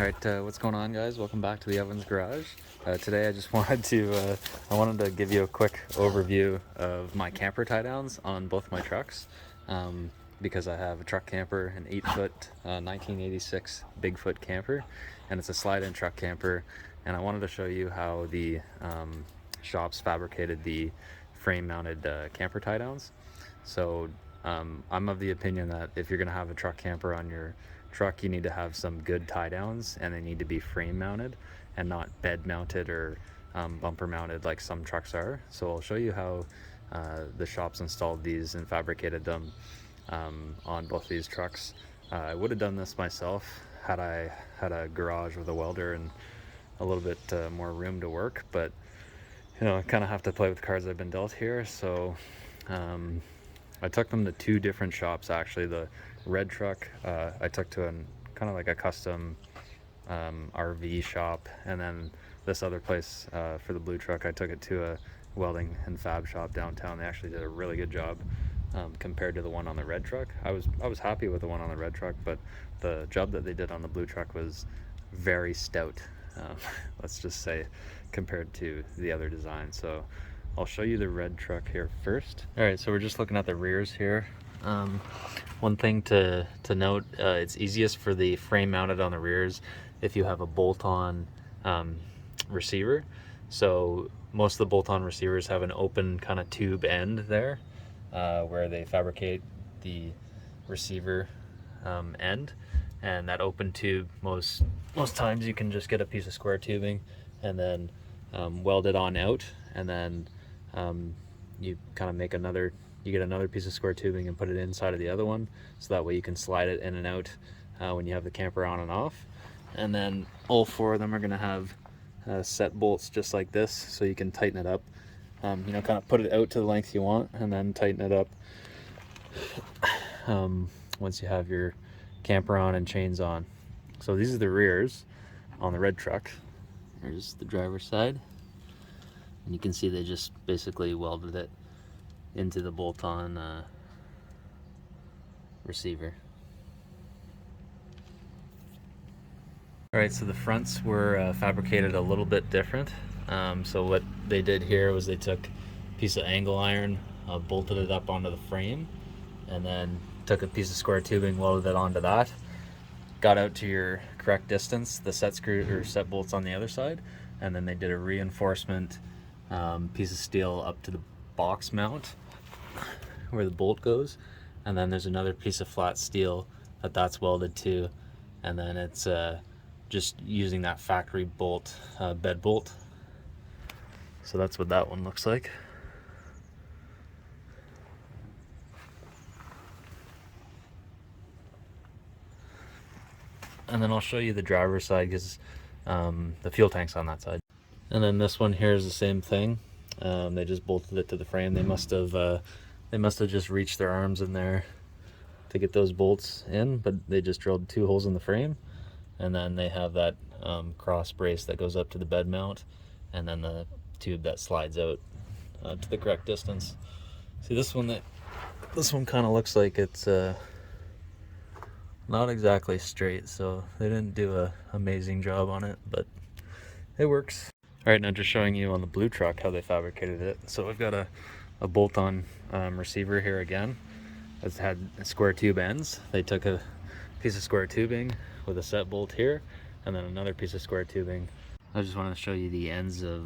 Alright, what's going on, guys? Welcome back to the Evans Garage. Today I just wanted to give you a quick overview of my camper tie downs on both my trucks, because I have a truck camper, an 8-foot 1986 Bigfoot camper, and it's a slide-in truck camper, and I wanted to show you how the shops fabricated the frame-mounted camper tie downs. So I'm of the opinion that if you're going to have a truck camper on your truck, you need to have some good tie downs, and they need to be frame mounted and not bed mounted or bumper mounted like some trucks are. So I'll show you how the shops installed these and fabricated them on both these trucks. I would have done this myself had I had a garage with a welder and a little bit more room to work, but you know, I kind of have to play with the cards I've been dealt here. So I took them to two different shops actually. The red truck I took to kind of like a custom RV shop, and then this other place for the blue truck, I took it to a welding and fab shop downtown. They actually did a really good job compared to the one on the red truck. I was happy with the one on the red truck, but the job that they did on the blue truck was very stout, let's just say, compared to the other design. So I'll show you the red truck here first. All right, so we're just looking at the rears here. One thing to note, it's easiest for the frame mounted on the rears if you have a bolt-on receiver. So most of the bolt-on receivers have an open kind of tube end there, where they fabricate the receiver end, and that open tube, most times you can just get a piece of square tubing and then weld it on out, and then you kind of make you get another piece of square tubing and put it inside of the other one, so that way you can slide it in and out when you have the camper on and off. And then all four of them are going to have set bolts just like this, so you can tighten it up, you know, kind of put it out to the length you want and then tighten it up once you have your camper on and chains on. So these are the rears on the red truck. Here's the driver's side, and you can see they just basically welded it into the bolt-on receiver. Alright, so the fronts were fabricated a little bit different. So what they did here was they took a piece of angle iron, bolted it up onto the frame, and then took a piece of square tubing, welded it onto that, got out to your correct distance, the set screw or set bolts on the other side, and then they did a reinforcement piece of steel up to the box mount where the bolt goes, and then there's another piece of flat steel that's welded to, and then it's just using that factory bolt, bed bolt. So that's what that one looks like. And then I'll show you the driver's side, because the fuel tank's on that side. And then this one here is the same thing. They just bolted it to the frame. They must have just reached their arms in there to get those bolts in, but they just drilled two holes in the frame, and then they have that cross brace that goes up to the bed mount, and then the tube that slides out to the correct distance. See, this one kind of looks like it's not exactly straight, so they didn't do an amazing job on it, but it works. All right, now just showing you on the blue truck how they fabricated it. So we've got a bolt-on receiver here again. It's had square tube ends. They took a piece of square tubing with a set bolt here, and then another piece of square tubing. I just wanted to show you the ends of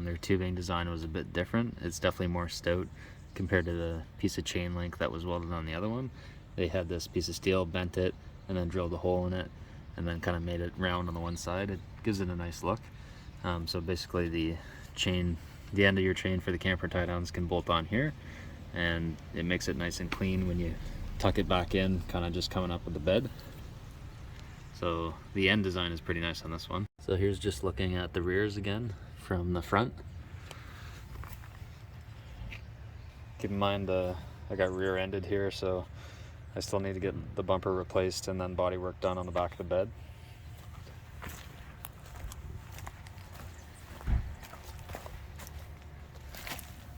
their tubing design was a bit different. It's definitely more stout compared to the piece of chain link that was welded on the other one. They had this piece of steel, bent it, and then drilled a hole in it, and then kind of made it round on the one side. It gives it a nice look. So basically the end of your chain for the camper tie downs can bolt on here, and it makes it nice and clean when you tuck it back in, kind of just coming up with the bed. So the end design is pretty nice on this one. So here's just looking at the rears again from the front. Keep in mind I got rear-ended here, so I still need to get the bumper replaced and then body work done on the back of the bed.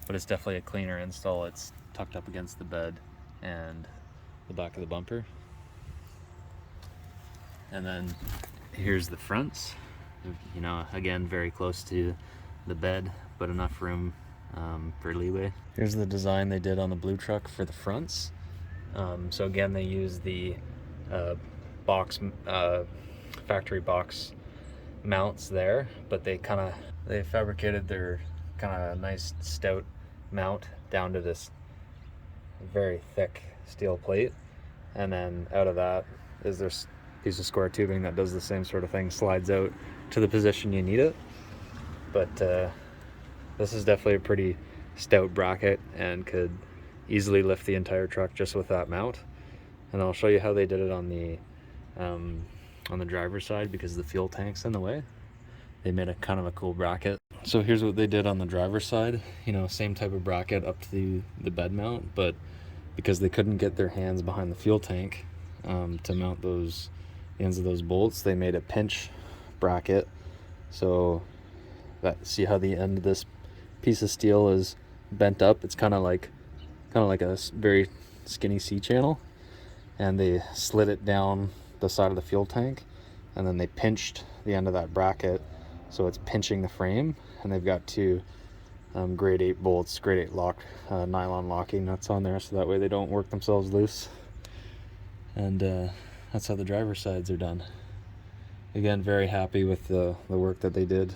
But it's definitely a cleaner install. It's tucked up against the bed and the back of the bumper. And then Here's the fronts. You know, again, very close to the bed, but enough room for leeway. Here's the design they did on the blue truck for the fronts. So again, they use the box, factory box mounts there, but they fabricated their kind of nice stout mount down to this very thick steel plate, and then out of that is this piece of square tubing that does the same sort of thing, slides out to the position you need it. But this is definitely a pretty stout bracket and could easily lift the entire truck just with that mount. And I'll show you how they did it on the driver's side, because the fuel tank's in the way. They made a kind of a cool bracket. So here's what they did on the driver's side. You know, same type of bracket up to the bed mount, but because they couldn't get their hands behind the fuel tank to mount the ends of those bolts, they made a pinch bracket. So see how the end of this piece of steel is bent up? It's kind of like a very skinny C-channel, and they slid it down the side of the fuel tank, and then they pinched the end of that bracket so it's pinching the frame. And they've got two grade 8 bolts, grade 8 nylon locking nuts on there, so that way they don't work themselves loose. And that's how the driver's sides are done. Again, very happy with the work that they did.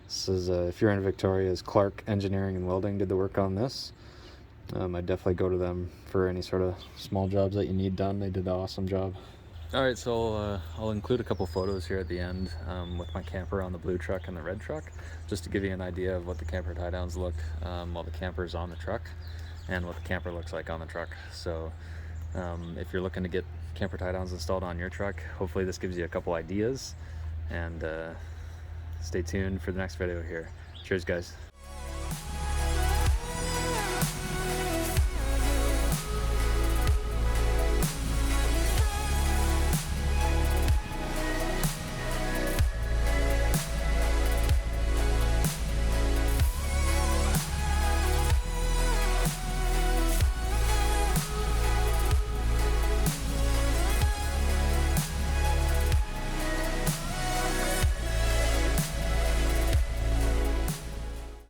This is, if you're in Victoria, is Clark Engineering and Welding did the work on this. I'd definitely go to them for any sort of small jobs that you need done. They did an awesome job. All right, so I'll include a couple photos here at the end with my camper on the blue truck and the red truck, just to give you an idea of what the camper tie downs look while the camper's on the truck, and what the camper looks like on the truck. So if you're looking to get camper tie downs installed on your truck, hopefully this gives you a couple ideas, and stay tuned for the next video here. Cheers, guys.